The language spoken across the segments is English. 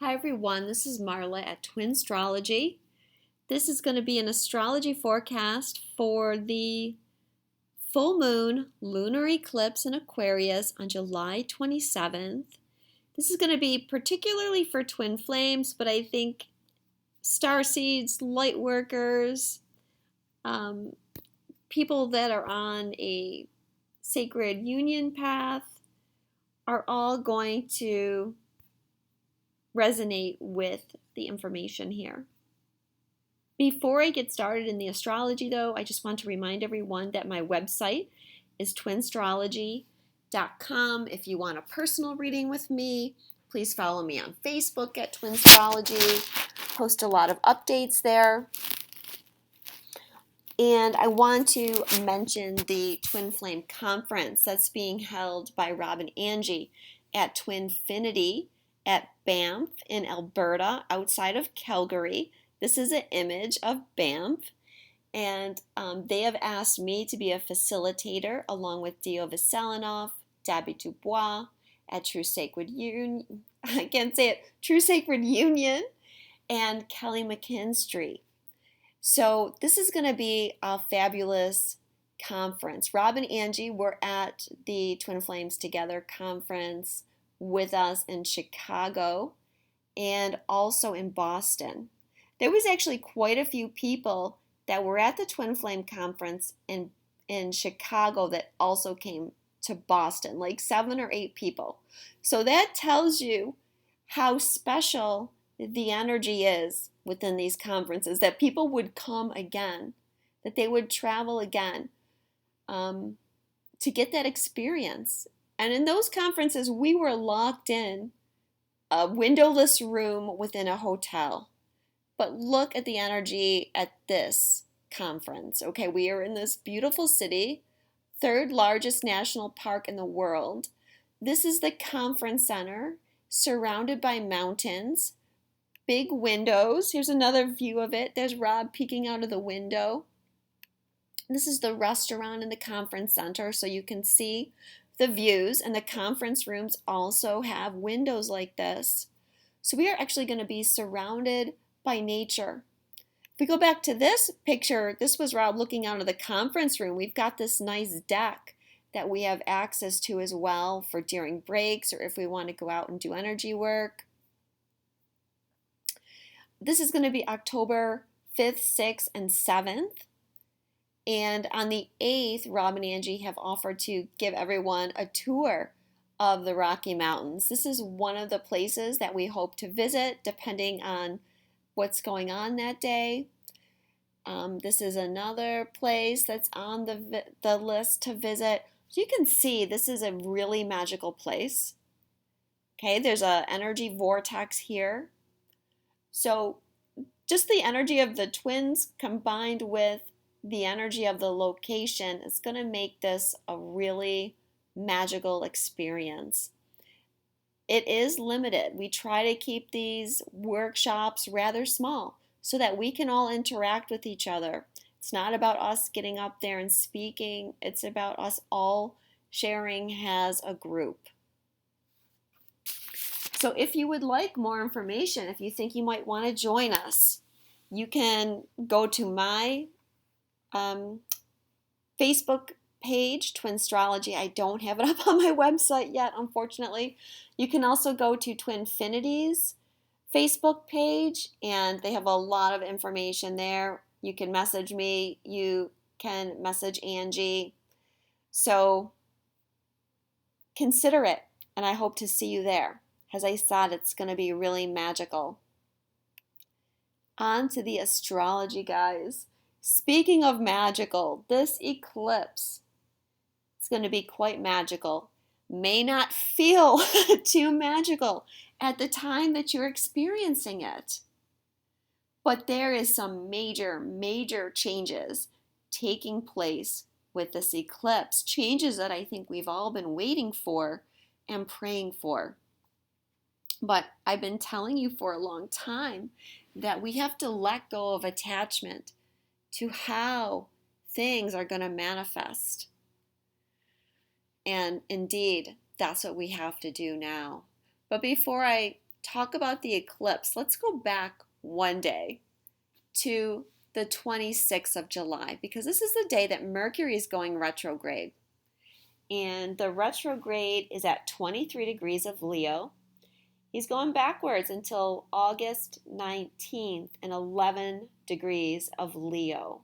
Hi everyone, this is Marla at Twinstrology. This is going to be an astrology forecast for the full moon lunar eclipse in Aquarius on July 27th. This is going to be particularly for twin flames, but I think starseeds, lightworkers, people that are on a sacred union path are all going to resonate with the information here. Before I get started in the astrology though, I just want to remind everyone that my website is twinstrology.com. If you want a personal reading with me, please follow me on Facebook at Twinstrology. Post a lot of updates there. And I want to mention the Twin Flame Conference that's being held by Rob and Angie at Twinfinity at Banff in Alberta, outside of Calgary. This is an image of Banff, and they have asked me to be a facilitator along with Dio Veselinoff, Debbie Dubois at True Sacred Union, I can't say it, True Sacred Union, and Kelly McKinstry. So this is going to be a fabulous conference. Rob and Angie were at the Twin Flames Together conference with us in Chicago and also in Boston. There was actually quite a few people that were at the Twin Flame conference in Chicago that also came to Boston, like 7 or 8 people. So that tells you how special the energy is within these conferences, that people would come again, that they would travel again to get that experience. And in those conferences, we were locked in a windowless room within a hotel. But look at the energy at this conference. Okay, we are in this beautiful city, 3rd largest national park in the world. This is the conference center, surrounded by mountains, big windows. Here's another view of it. There's Rob peeking out of the window. This is the restaurant in the conference center, so you can see the views, and the conference rooms also have windows like this. So we are actually going to be surrounded by nature. If we go back to this picture, this was Rob looking out of the conference room. We've got this nice deck that we have access to as well for during breaks or if we want to go out and do energy work. This is going to be October 5th, 6th, and 7th. And on the 8th, Rob and Angie have offered to give everyone a tour of the Rocky Mountains. This is one of the places that we hope to visit depending on what's going on that day. This is another place that's on the list to visit. So you can see this is a really magical place. Okay, there's an energy vortex here. So just the energy of the twins combined with the energy of the location is going to make this a really magical experience. It is limited. We try to keep these workshops rather small so that we can all interact with each other. It's not about us getting up there and speaking. It's about us all sharing as a group. So if you would like more information, if you think you might want to join us, you can go to my Facebook page, Twinstrology. I don't have it up on my website yet, unfortunately. You can also go to Twinfinity's Facebook page, and they have a lot of information there. You can message me. You can message Angie. So consider it, and I hope to see you there. As I said, it's going to be really magical. On to the astrology, guys. Speaking of magical, this eclipse is going to be quite magical. May not feel too magical at the time that you're experiencing it. But there is some major changes taking place with this eclipse. Changes that I think we've all been waiting for and praying for. But I've been telling you for a long time that we have to let go of attachment to how things are going to manifest. And indeed, that's what we have to do now. But before I talk about the eclipse, let's go back one day to the 26th of July, because this is the day that Mercury is going retrograde. And the retrograde is at 23 degrees of Leo. He's going backwards until August 19th and 11 degrees of Leo.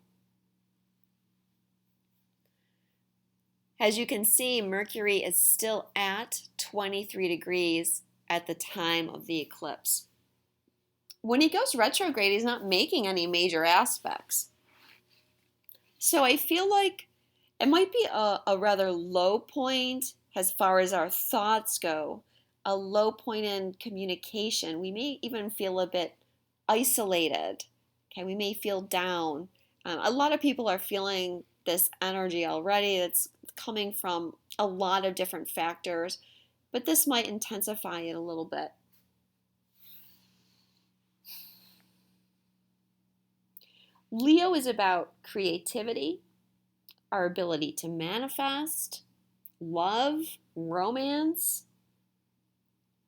As you can see, Mercury is still at 23 degrees at the time of the eclipse. When he goes retrograde, he's not making any major aspects. So I feel like it might be a rather low point as far as our thoughts go, a low point in communication. We may even feel a bit isolated. Okay, we may feel down. A lot of people are feeling this energy already that's coming from a lot of different factors, but this might intensify it a little bit. Leo is about creativity, our ability to manifest, love, romance,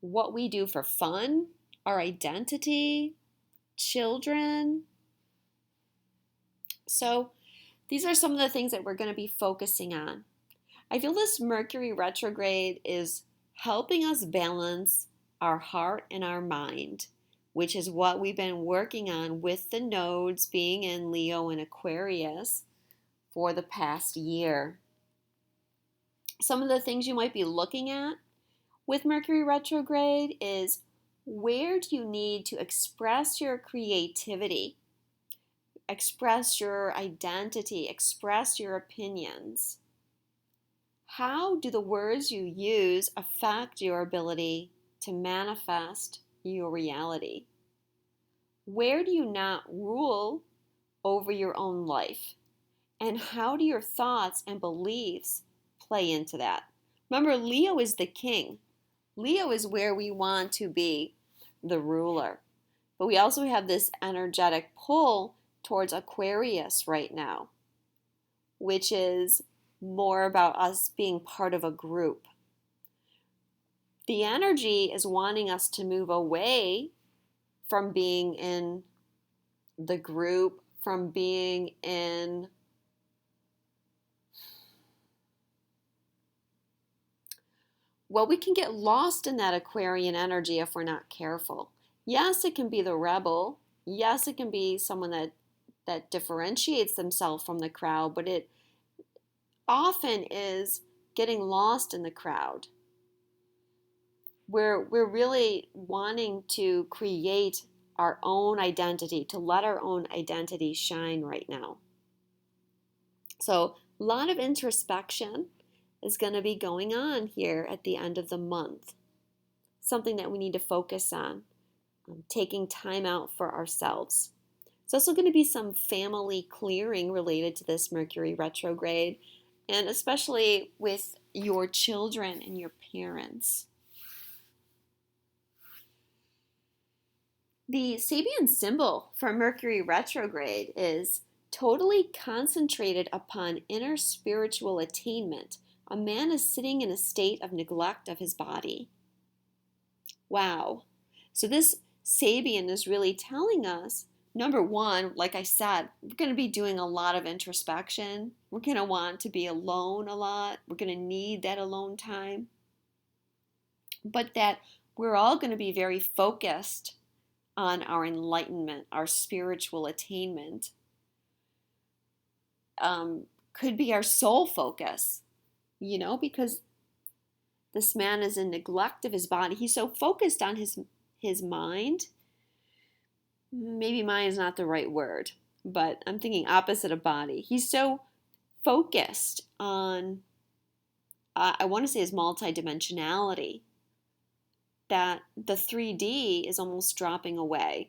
what we do for fun, our identity, children. So these are some of the things that we're going to be focusing on. I feel this Mercury retrograde is helping us balance our heart and our mind, which is what we've been working on with the nodes being in Leo and Aquarius for the past year. Some of the things you might be looking at with Mercury retrograde is, where do you need to express your creativity, express your identity, express your opinions? How do the words you use affect your ability to manifest your reality? Where do you not rule over your own life? And how do your thoughts and beliefs play into that? Remember, Leo is the king. Leo is where we want to be the ruler. But we also have this energetic pull towards Aquarius right now, which is more about us being part of a group. The energy is wanting us to move away from being in the group, from being in we can get lost in that Aquarian energy if we're not careful. Yes, it can be the rebel. Yes, it can be someone that differentiates themselves from the crowd, but it often is getting lost in the crowd. We're really wanting to create our own identity, to let our own identity shine right now. So a lot of introspection is going to be going on here at the end of the month. Something that we need to focus on, taking time out for ourselves. It's also going to be some family clearing related to this Mercury retrograde, and especially with your children and your parents. The Sabian symbol for Mercury retrograde is totally concentrated upon inner spiritual attainment. A man is sitting in a state of neglect of his body. Wow. So this Sabian is really telling us, number one, like I said, we're going to be doing a lot of introspection. We're going to want to be alone a lot. We're going to need that alone time. But that we're all going to be very focused on our enlightenment, our spiritual attainment. Could be our sole focus, because this man is in neglect of his body. He's so focused on his mind. Maybe mind is not the right word, but I'm thinking opposite of body. He's so focused on, I want to say his multidimensionality, that the 3D is almost dropping away,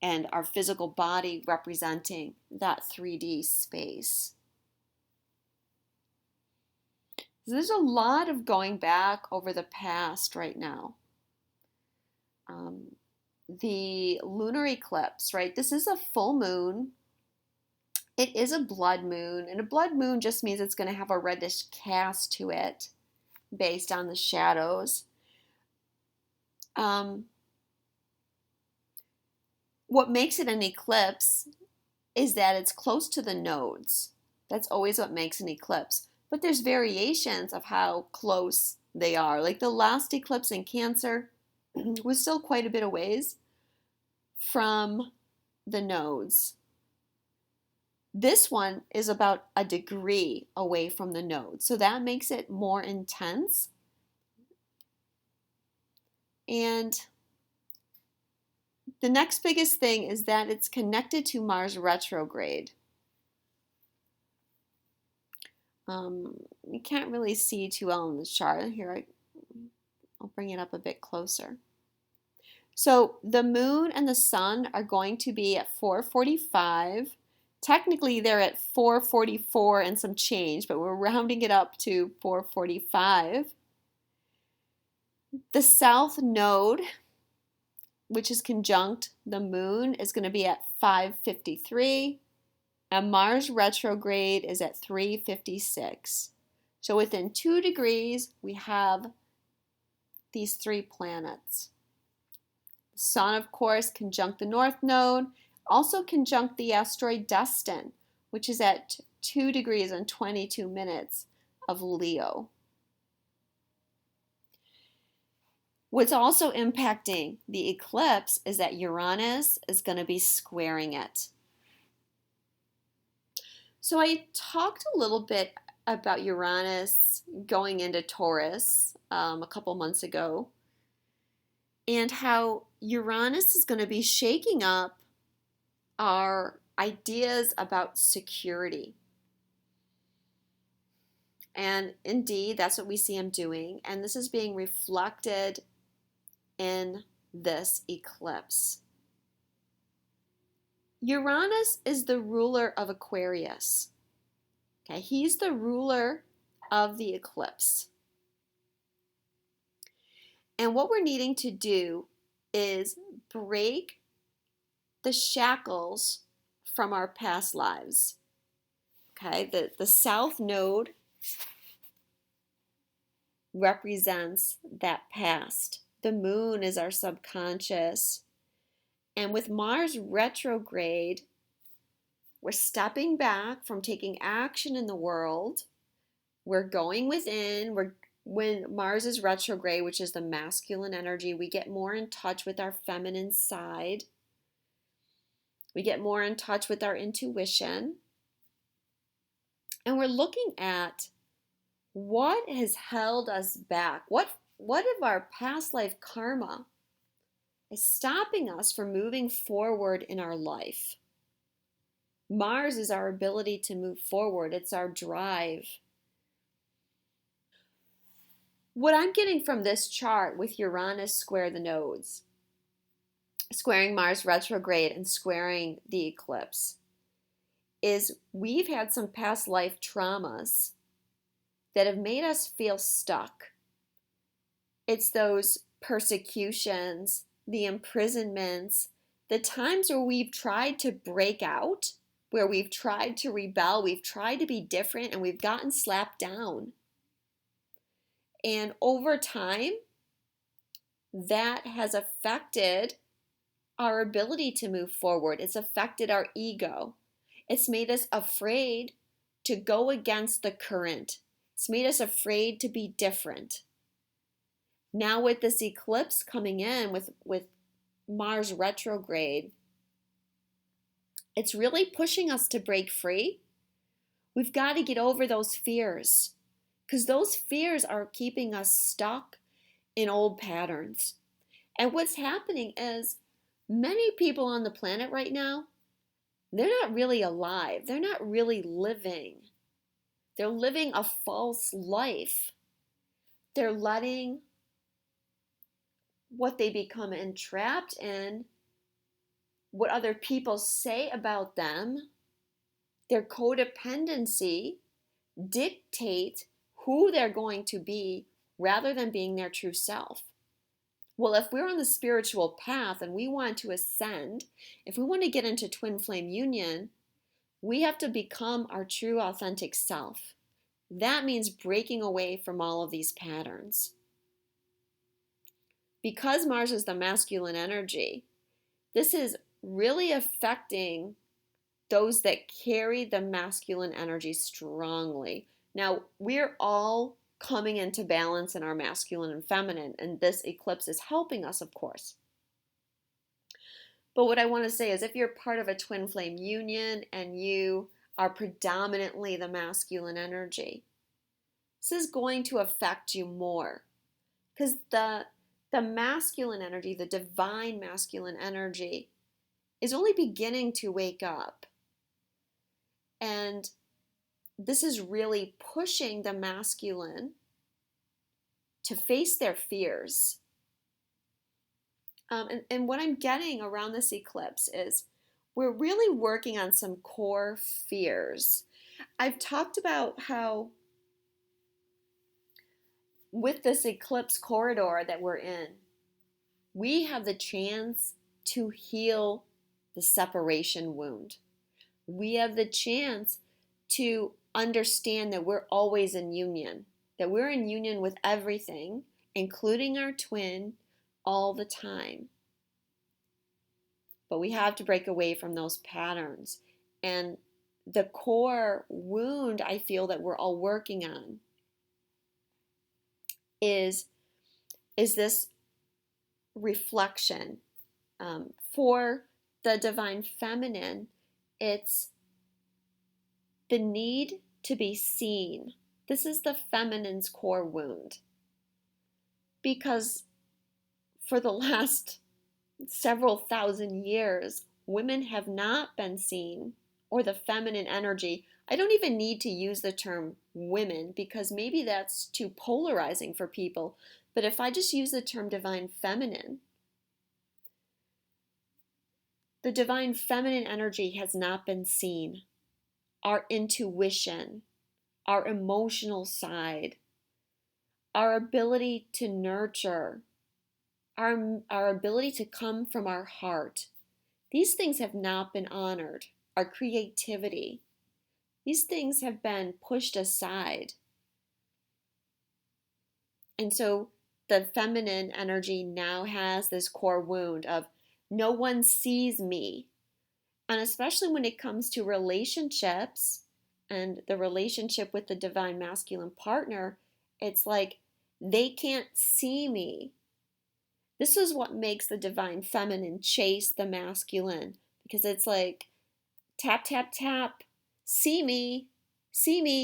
and our physical body representing that 3D space. So there's a lot of going back over the past right now. The lunar eclipse, right? This is a full moon. It is a blood moon, and a blood moon just means it's going to have a reddish cast to it based on the shadows. What makes it an eclipse is that it's close to the nodes. That's always what makes an eclipse. But there's variations of how close they are. Like the last eclipse in Cancer was still quite a bit of ways from the nodes. This one is about a degree away from the node. So that makes it more intense. And the next biggest thing is that it's connected to Mars retrograde. You can't really see too well in the chart. Here, I'll bring it up a bit closer. So the moon and the sun are going to be at 4:45. Technically, they're at 4:44 and some change, but we're rounding it up to 4:45. The south node, which is conjunct the moon, is going to be at 5:53. And Mars retrograde is at 3:56. So within 2 degrees, we have these 3 planets. The sun, of course, conjunct the north node, also conjunct the asteroid Destin, which is at 2 degrees and 22 minutes of Leo. What's also impacting the eclipse is that Uranus is going to be squaring it. So I talked a little bit about Uranus going into Taurus a couple months ago, and how Uranus is going to be shaking up our ideas about security. And indeed, that's what we see him doing, and this is being reflected in this eclipse. Uranus is the ruler of Aquarius. Okay, he's the ruler of the eclipse. And what we're needing to do is break the shackles from our past lives. Okay, the south node represents that past. The moon is our subconscious. And with Mars retrograde, we're stepping back from taking action in the world. We're going within. When Mars is retrograde, which is the masculine energy, we get more in touch with our feminine side. We get more in touch with our intuition. And we're looking at what has held us back. What of our past life karma is stopping us from moving forward in our life? Mars is our ability to move forward. It's our drive. What I'm getting from this chart with Uranus square the nodes, squaring Mars retrograde and squaring the eclipse, is we've had some past life traumas that have made us feel stuck. It's those persecutions, the imprisonments, the times where we've tried to break out, where we've tried to rebel, we've tried to be different, and we've gotten slapped down. And over time, that has affected our ability to move forward. It's affected our ego. It's made us afraid to go against the current. It's made us afraid to be different. Now with this eclipse coming in with Mars retrograde, it's really pushing us to break free. We've got to get over those fears, because those fears are keeping us stuck in old patterns. And what's happening is many people on the planet right now, they're not really alive. They're not really living. They're living a false life. They're letting what they become entrapped in, what other people say about them, their codependency, dictate who they're going to be rather than being their true self. Well, if we're on the spiritual path and we want to ascend, if we want to get into twin flame union, we have to become our true authentic self. That means breaking away from all of these patterns. Because Mars is the masculine energy, this is really affecting those that carry the masculine energy strongly. Now, we're all coming into balance in our masculine and feminine, and this eclipse is helping us, of course. But what I want to say is if you're part of a twin flame union and you are predominantly the masculine energy, this is going to affect you more because the masculine energy, the divine masculine energy, is only beginning to wake up. And this is really pushing the masculine to face their fears. And what I'm getting around this eclipse is we're really working on some core fears. I've talked about how with this eclipse corridor that we're in, we have the chance to heal the separation wound. We have the chance to understand that we're always in union, that we're in union with everything, including our twin, all the time. But we have to break away from those patterns. And the core wound I feel that we're all working on is this reflection. For the divine feminine, it's the need to be seen. This is the feminine's core wound. Because for the last several thousand years, women have not been seen, or the feminine energy. I don't even need to use the term women because maybe that's too polarizing for people. But if I just use the term divine feminine, the divine feminine energy has not been seen. Our intuition, our emotional side, our ability to nurture, our ability to come from our heart. These things have not been honored. Our creativity. These things have been pushed aside. And so the feminine energy now has this core wound of no one sees me. And especially when it comes to relationships and the relationship with the divine masculine partner, it's like they can't see me. This is what makes the divine feminine chase the masculine, because it's like tap, tap, tap, see me,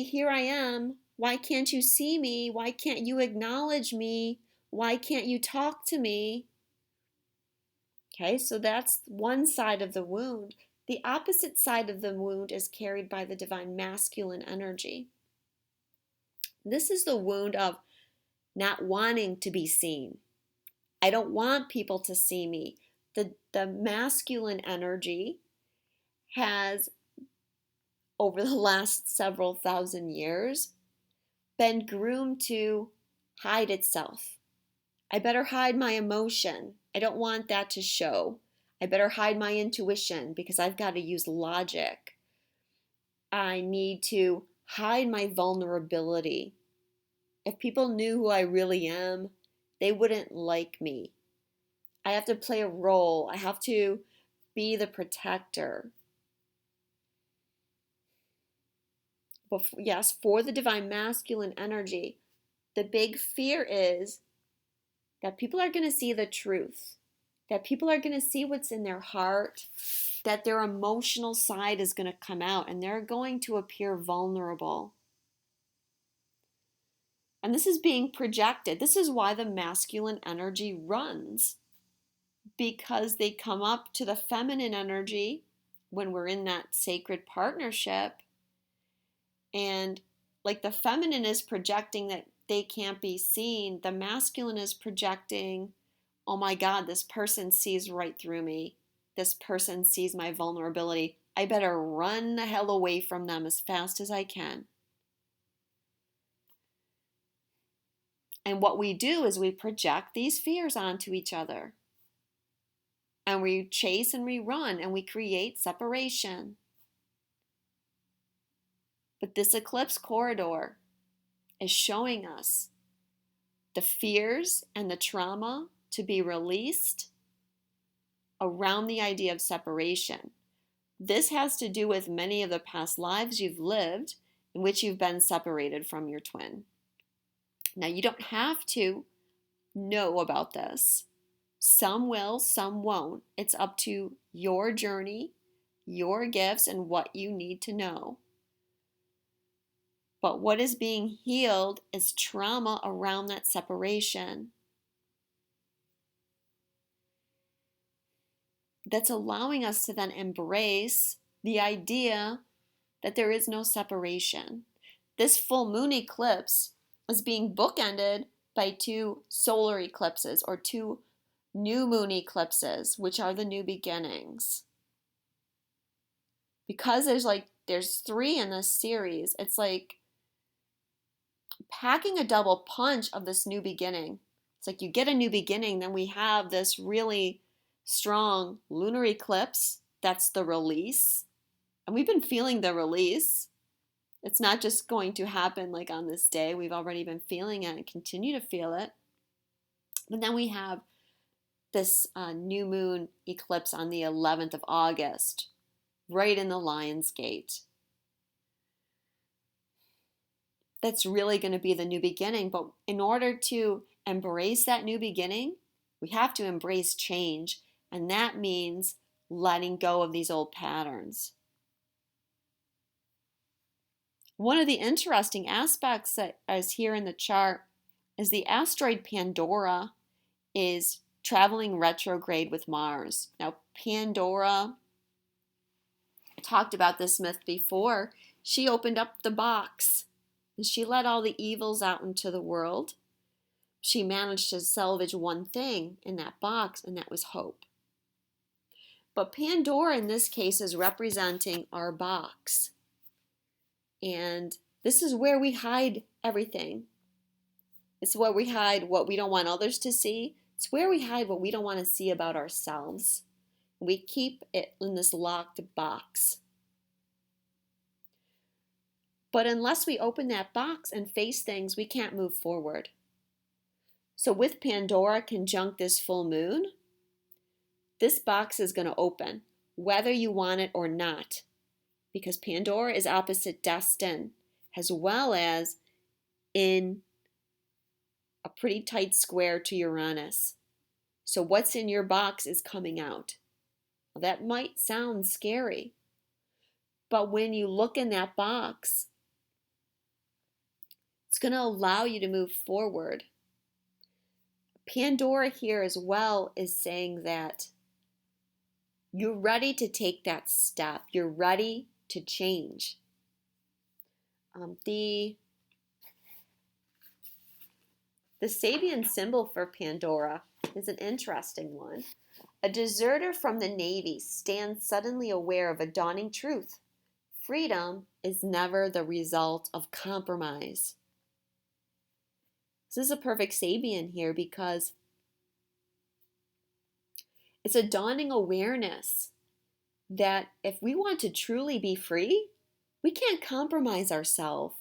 here I am. Why can't you see me? Why can't you acknowledge me? Why can't you talk to me? Okay, so that's one side of the wound. The opposite side of the wound is carried by the divine masculine energy. This is the wound of not wanting to be seen. I don't want people to see me. The masculine energy has, over the last several thousand years, been groomed to hide itself. I better hide my emotion. I don't want that to show. I better hide my intuition because I've got to use logic. I need to hide my vulnerability. If people knew who I really am, they wouldn't like me. I have to play a role. I have to be the protector. But yes, for the divine masculine energy, the big fear is that people are going to see the truth, that people are going to see what's in their heart, that their emotional side is going to come out and they're going to appear vulnerable. And this is being projected. This is why the masculine energy runs, because they come up to the feminine energy when we're in that sacred partnership. And like the feminine is projecting that they can't be seen, the masculine is projecting, oh my God, this person sees right through me. This person sees my vulnerability. I better run the hell away from them as fast as I can. And what we do is we project these fears onto each other. And we chase and we run and we create separation. But this eclipse corridor is showing us the fears and the trauma to be released around the idea of separation. This has to do with many of the past lives you've lived in which you've been separated from your twin. Now, you don't have to know about this. Some will, some won't. It's up to your journey, your gifts, and what you need to know. But what is being healed is trauma around that separation. That's allowing us to then embrace the idea that there is no separation. This full moon eclipse is being bookended by 2 solar eclipses or 2 new moon eclipses, which are the new beginnings. Because there's 3 in this series, it's like packing a double punch of this new beginning. It's like you get a new beginning, then we have this really strong lunar eclipse. That's the release. And we've been feeling the release. It's not just going to happen like on this day. We've already been feeling it and continue to feel it. But then we have this new moon eclipse on the 11th of August, right in the Lion's Gate. That's really going to be the new beginning. But in order to embrace that new beginning, we have to embrace change. And that means letting go of these old patterns. One of the interesting aspects that is here in the chart is the asteroid Pandora is traveling retrograde with Mars. Now, Pandora, I talked about this myth before. She opened up the box and she let all the evils out into the world. She managed to salvage one thing in that box, and that was hope. But Pandora in this case is representing our box. And this is where we hide everything. It's where we hide what we don't want others to see. It's where we hide what we don't want to see about ourselves. We keep it in this locked box. But unless we open that box and face things, we can't move forward. So with Pandora conjunct this full moon, this box is going to open, whether you want it or not. Because Pandora is opposite destined, as well as in a pretty tight square to Uranus. So what's in your box is coming out. Well, that might sound scary, but when you look in that box, it's going to allow you to move forward. Pandora here as well is saying that you're ready to take that step. You're ready to change. The Sabian symbol for Pandora is an interesting one. A deserter from the Navy stands suddenly aware of a dawning truth. Freedom is never the result of compromise. This is a perfect Sabian here because it's a dawning awareness that if we want to truly be free, we can't compromise ourselves.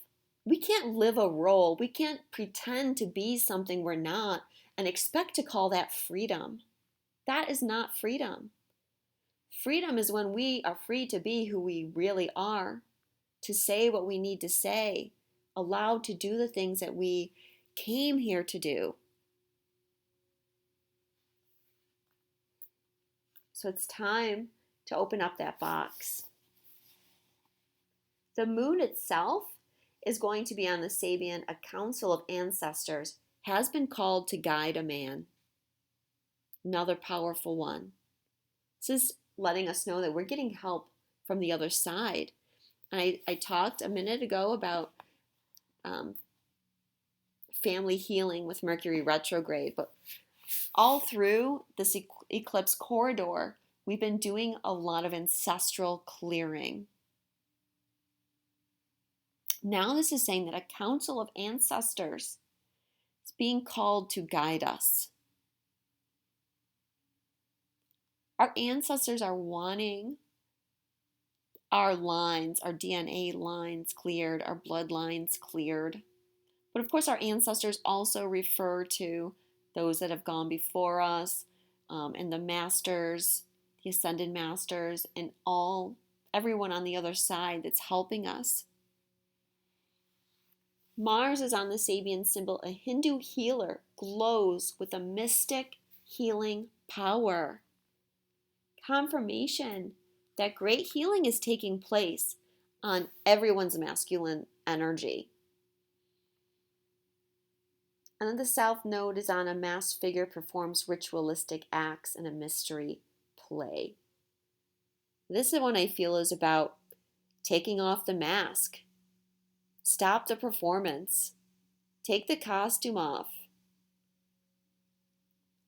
We can't live a role. We can't pretend to be something we're not and expect to call that freedom. That is not freedom. Freedom is when we are free to be who we really are, to say what we need to say, allowed to do the things that we came here to do. So it's time to open up that box. The moon itself is going to be on the Sabian. A council of ancestors has been called to guide a man. Another powerful one. This is letting us know that we're getting help from the other side. And I talked a minute ago about family healing with Mercury retrograde, but all through this eclipse corridor, we've been doing a lot of ancestral clearing. Now this is saying that a council of ancestors is being called to guide us. Our ancestors are wanting our lines, our DNA lines cleared, our bloodlines cleared. But of course, our ancestors also refer to those that have gone before us and the masters the Ascended Masters, and everyone on the other side that's helping us. Mars is on the Sabian symbol. A Hindu healer glows with a mystic healing power. Confirmation that great healing is taking place on everyone's masculine energy. And then the South Node is on a masked figure performs ritualistic acts in a mystery play. This one I feel is about taking off the mask. Stop the performance. Take the costume off.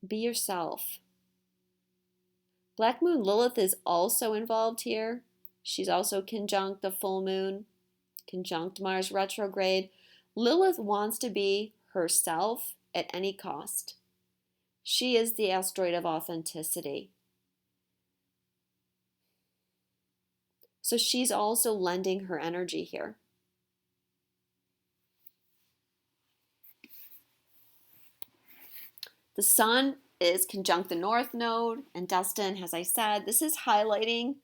Be yourself. Black Moon Lilith is also involved here. She's also conjunct the full moon, conjunct Mars retrograde. Lilith wants to be herself at any cost. She is the asteroid of authenticity. So she's also lending her energy here. The Sun is conjunct the North Node and destined, as I said. This is highlighting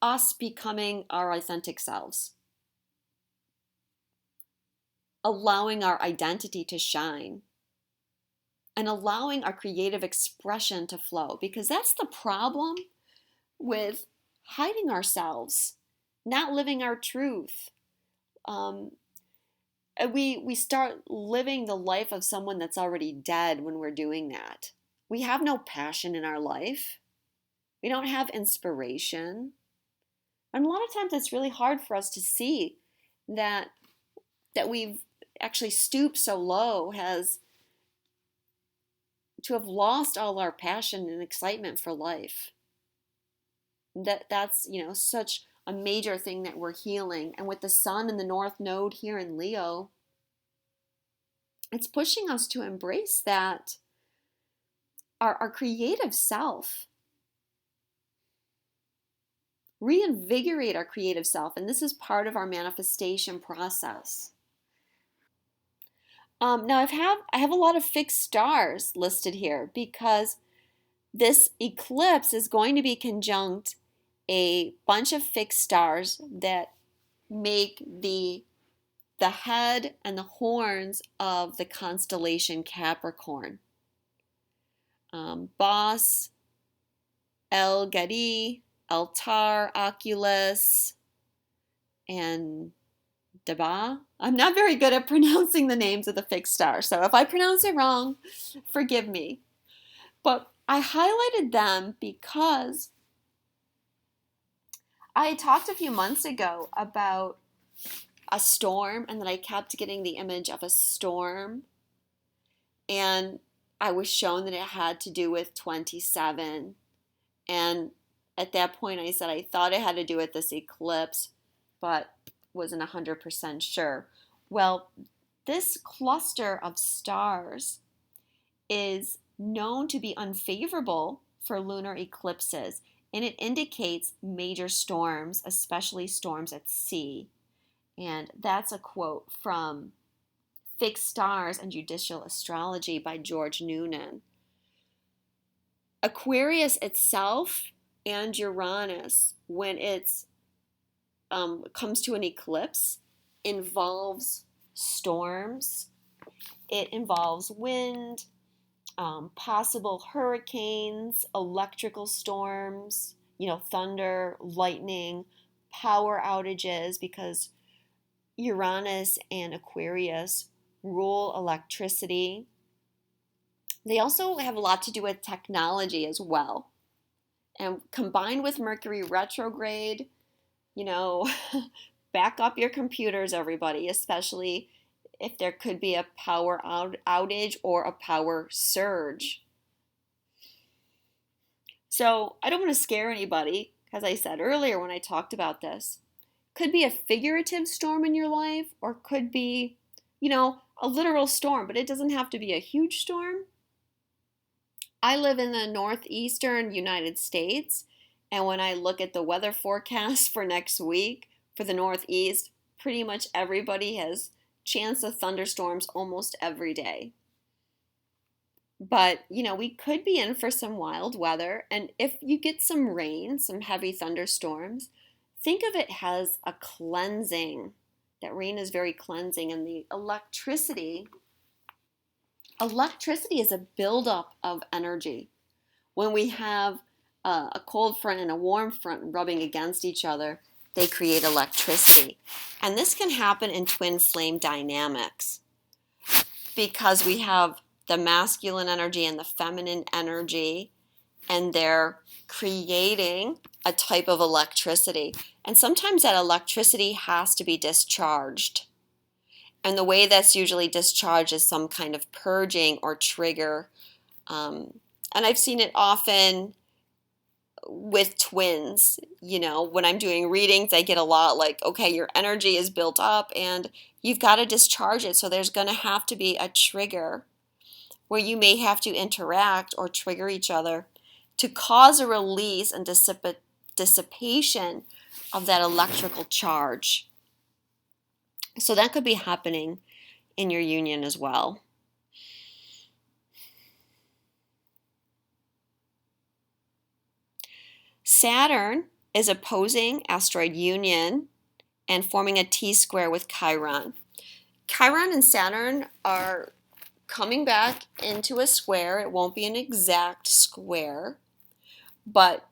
us becoming our authentic selves, allowing our identity to shine, and allowing our creative expression to flow. Because that's the problem with hiding ourselves, not living our truth. We start living the life of someone that's already dead when we're doing that. We have no passion in our life. We don't have inspiration. And a lot of times it's really hard for us to see that we've actually stooped so low as to have lost all our passion and excitement for life. That's such a major thing that we're healing. And with the Sun and the North Node here in Leo, it's pushing us to embrace that, our creative self. Reinvigorate our creative self. And this is part of our manifestation process. Now I have a lot of fixed stars listed here because this eclipse is going to be conjunct a bunch of fixed stars that make the head and the horns of the constellation Capricorn. Bos, El Gadi, Altar, Oculus, and Deba. I'm not very good at pronouncing the names of the fixed stars, so if I pronounce it wrong, forgive me. But I highlighted them because I talked a few months ago about a storm, and then I kept getting the image of a storm, and I was shown that it had to do with 27, and at that point I said I thought it had to do with this eclipse, but wasn't 100% sure. Well, this cluster of stars is known to be unfavorable for lunar eclipses, and it indicates major storms, especially storms at sea. And that's a quote from Fixed Stars and Judicial Astrology by George Noonan. Aquarius itself and Uranus, when it's comes to an eclipse, involves storms. It involves wind, possible hurricanes, electrical storms, thunder, lightning, power outages, because Uranus and Aquarius rule electricity. They also have a lot to do with technology as well. And combined with Mercury retrograde, back up your computers, everybody, especially if there could be a power outage or a power surge. So I don't want to scare anybody, as I said earlier when I talked about this. Could be a figurative storm in your life, or could be, a literal storm, but it doesn't have to be a huge storm. I live in the northeastern United States, and when I look at the weather forecast for next week for the Northeast, pretty much everybody has chance of thunderstorms almost every day. But, we could be in for some wild weather. And if you get some rain, some heavy thunderstorms, think of it as a cleansing. That rain is very cleansing. And the electricity is a buildup of energy. When we have a cold front and a warm front rubbing against each other, they create electricity. And this can happen in twin flame dynamics because we have the masculine energy and the feminine energy, and they're creating a type of electricity. And sometimes that electricity has to be discharged. And the way that's usually discharged is some kind of purging or trigger. And I've seen it often with twins. When I'm doing readings, I get a lot like, okay, your energy is built up and you've got to discharge it. So there's going to have to be a trigger where you may have to interact or trigger each other to cause a release and dissipation of that electrical charge. So that could be happening in your union as well. Saturn is opposing asteroid Union and forming a T-square with Chiron. Chiron and Saturn are coming back into a square. It won't be an exact square, but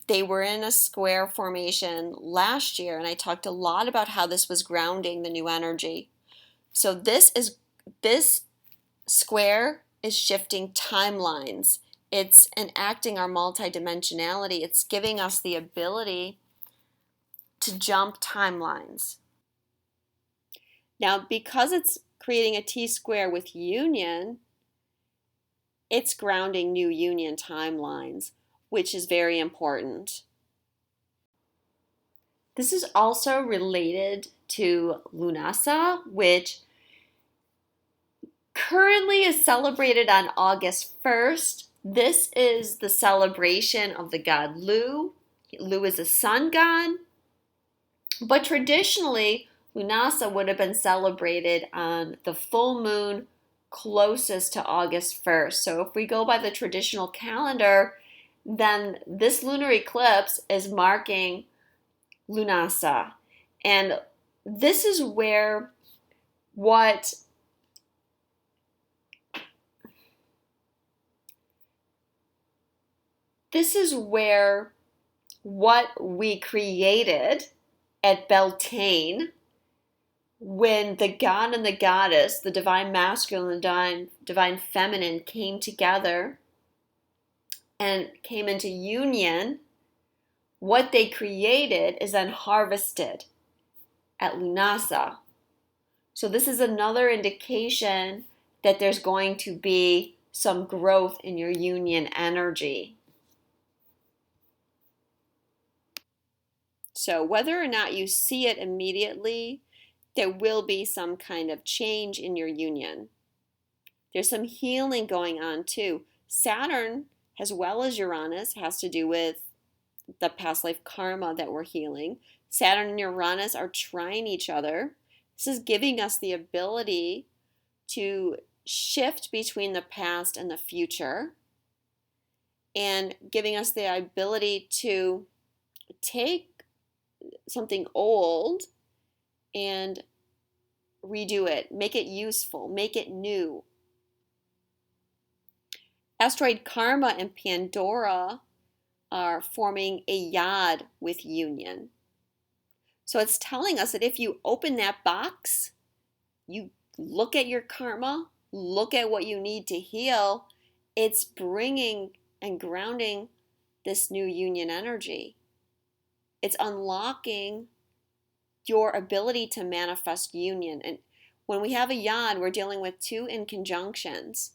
they were in a square formation last year, and I talked a lot about how this was grounding the new energy. So this square is shifting timelines. It's enacting our multidimensionality. It's giving us the ability to jump timelines. Now, because it's creating a T-square with union, it's grounding new union timelines, which is very important. This is also related to Lunasa, which currently is celebrated on August 1st. This is the celebration of the god Lu. Lu is a sun god, but traditionally, Lunasa would have been celebrated on the full moon closest to August 1st. So if we go by the traditional calendar, then this lunar eclipse is marking Lunasa. And this is where what we created at Beltane, when the god and the goddess, the divine masculine and the divine feminine came together and came into union, what they created is then harvested at Lunasa. So this is another indication that there's going to be some growth in your union energy. So whether or not you see it immediately, there will be some kind of change in your union. There's some healing going on too. Saturn, as well as Uranus, has to do with the past life karma that we're healing. Saturn and Uranus are trying each other. This is giving us the ability to shift between the past and the future, and giving us the ability to take something old and redo it, make it useful, make it new. Asteroid Karma and Pandora are forming a yod with union. So it's telling us that if you open that box, you look at your karma, look at what you need to heal, it's bringing and grounding this new union energy. It's unlocking your ability to manifest union. And when we have a yod, we're dealing with two inconjunctions.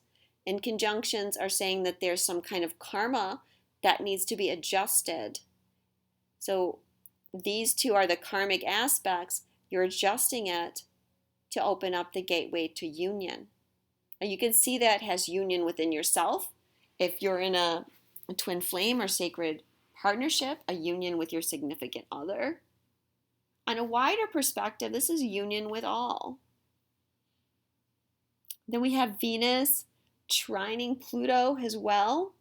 Inconjunctions are saying that there's some kind of karma that needs to be adjusted. So these two are the karmic aspects. You're adjusting it to open up the gateway to union. And you can see that has union within yourself. If you're in a twin flame or sacred partnership, a union with your significant other. On a wider perspective, this is union with all. Then we have Venus trining Pluto as well.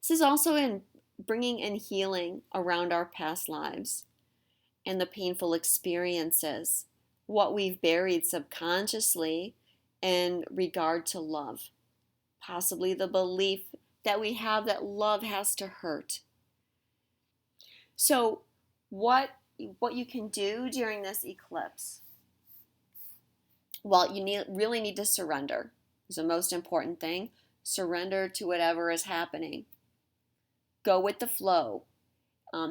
This is also in bringing in healing around our past lives and the painful experiences, what we've buried subconsciously in regard to love. Possibly the belief that we have that love has to hurt. So what you can do during this eclipse? Well, you really need to surrender. It's the most important thing. Surrender to whatever is happening. Go with the flow.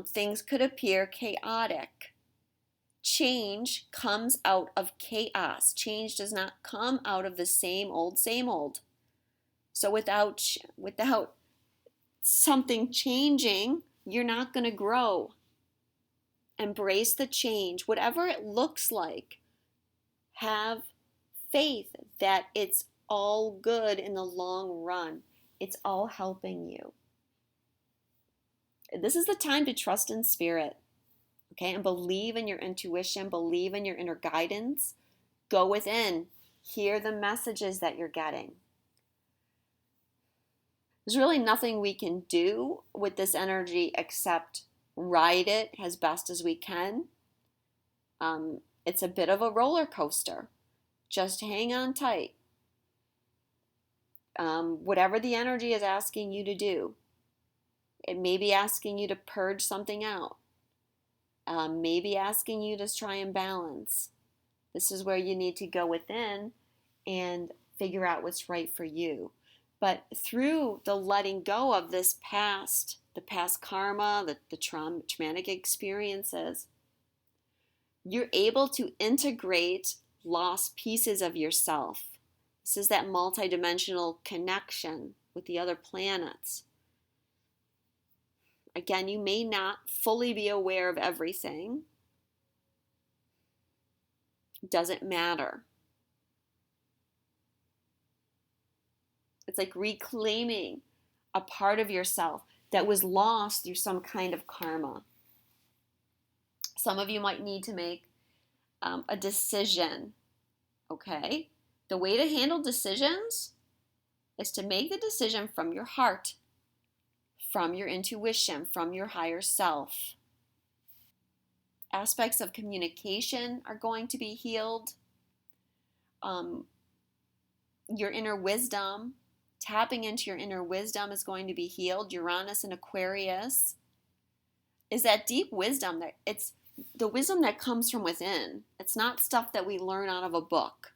Things could appear chaotic. Change comes out of chaos. Change does not come out of the same old, same old. So without something changing, you're not going to grow. Embrace the change, whatever it looks like. Have faith that it's all good in the long run. It's all helping you. This is the time to trust in spirit, okay? And believe in your intuition, believe in your inner guidance. Go within, hear the messages that you're getting. There's really nothing we can do with this energy except ride it as best as we can. It's a bit of a roller coaster. Just hang on tight. Whatever the energy is asking you to do, it may be asking you to purge something out. Maybe asking you to try and balance. This is where you need to go within and figure out what's right for you. But through the letting go of this past, the past karma, the traumatic experiences, you're able to integrate lost pieces of yourself. This is that multidimensional connection with the other planets. Again, you may not fully be aware of everything. It doesn't matter. It's like reclaiming a part of yourself that was lost through some kind of karma. Some of you might need to make a decision, okay? The way to handle decisions is to make the decision from your heart, from your intuition, from your higher self. Aspects of communication are going to be healed. Your inner wisdom, tapping into your inner wisdom is going to be healed. Uranus and Aquarius is that deep wisdom that it's the wisdom that comes from within. It's not stuff that we learn out of a book.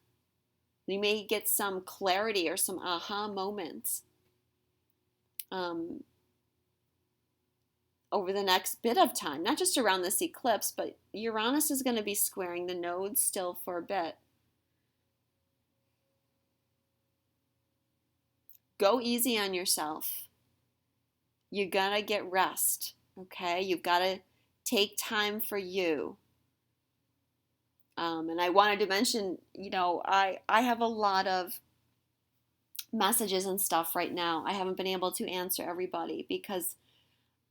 We may get some clarity or some aha moments over the next bit of time, not just around this eclipse, but Uranus is going to be squaring the nodes still for a bit. Go easy on yourself. You gotta get rest, okay? You've got to take time for you. And I wanted to mention, I have a lot of messages and stuff right now. I haven't been able to answer everybody because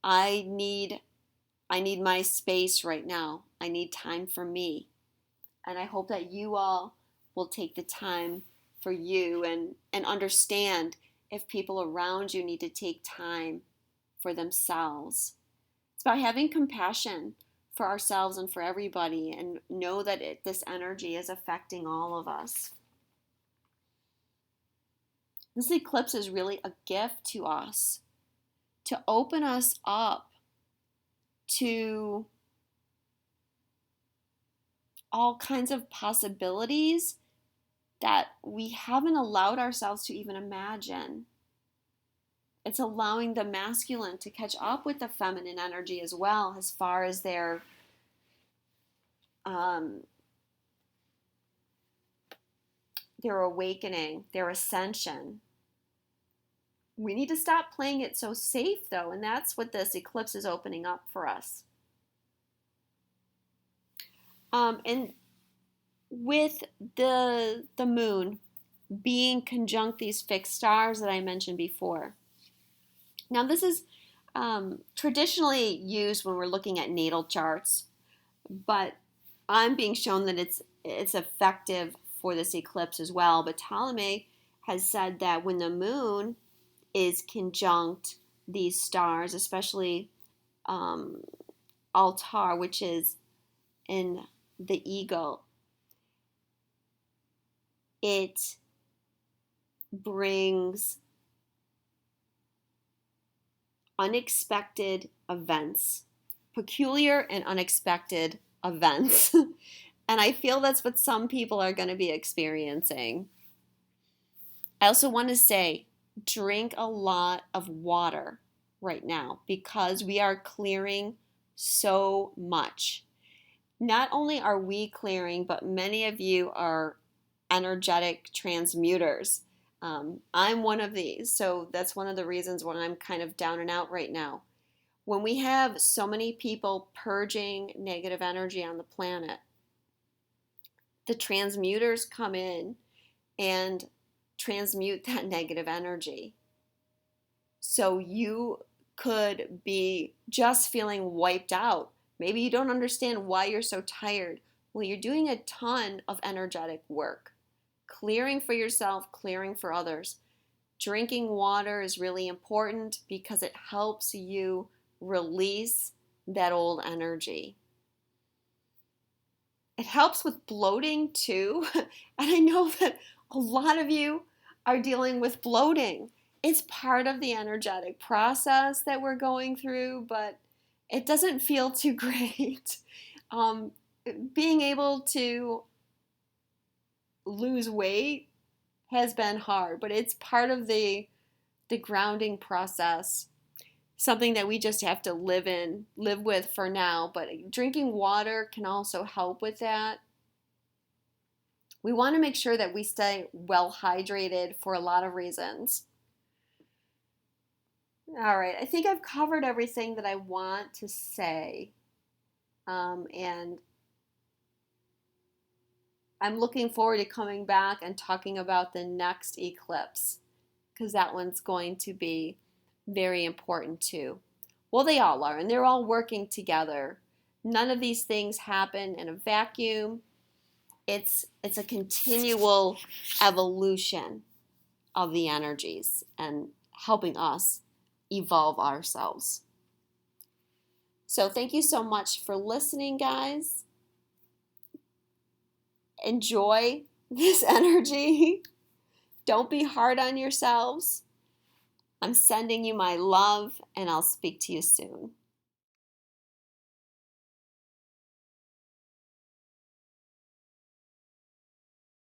I need my space right now. I need time for me. And I hope that you all will take the time for you and understand if people around you need to take time for themselves. It's about having compassion for ourselves and for everybody, and know that this energy is affecting all of us. This eclipse is really a gift to us to open us up to all kinds of possibilities that we haven't allowed ourselves to even imagine. It's allowing the masculine to catch up with the feminine energy as well, as far as their awakening, their ascension. We need to stop playing it so safe, though, and that's what this eclipse is opening up for us. And with the moon being conjunct these fixed stars that I mentioned before. Now, this is traditionally used when we're looking at natal charts, but I'm being shown that it's effective for this eclipse as well. But Ptolemy has said that when the moon is conjunct these stars, especially Altar, which is in the eagle, it brings unexpected events, peculiar and unexpected events. And I feel that's what some people are going to be experiencing. I also want to say, drink a lot of water right now because we are clearing so much. Not only are we clearing, but many of you are energetic transmuters. I'm one of these, so that's one of the reasons why I'm kind of down and out right now. When we have so many people purging negative energy on the planet, the transmuters come in and transmute that negative energy. So you could be just feeling wiped out. Maybe you don't understand why you're so tired. Well, you're doing a ton of energetic work. Clearing for yourself, clearing for others. Drinking water is really important because it helps you release that old energy. It helps with bloating too. And I know that a lot of you are dealing with bloating. It's part of the energetic process that we're going through, but it doesn't feel too great. Being able to lose weight has been hard, but it's part of the grounding process. Something that we just have to live with for now, but drinking water can also help with that. We want to make sure that we stay well hydrated for a lot of reasons. All right, I think I've covered everything that I want to say. And I'm looking forward to coming back and talking about the next eclipse because that one's going to be very important too. Well, they all are, and they're all working together. None of these things happen in a vacuum. It's a continual evolution of the energies and helping us evolve ourselves. So thank you so much for listening, guys. Enjoy this energy. Don't be hard on yourselves. I'm sending you my love, and I'll speak to you soon.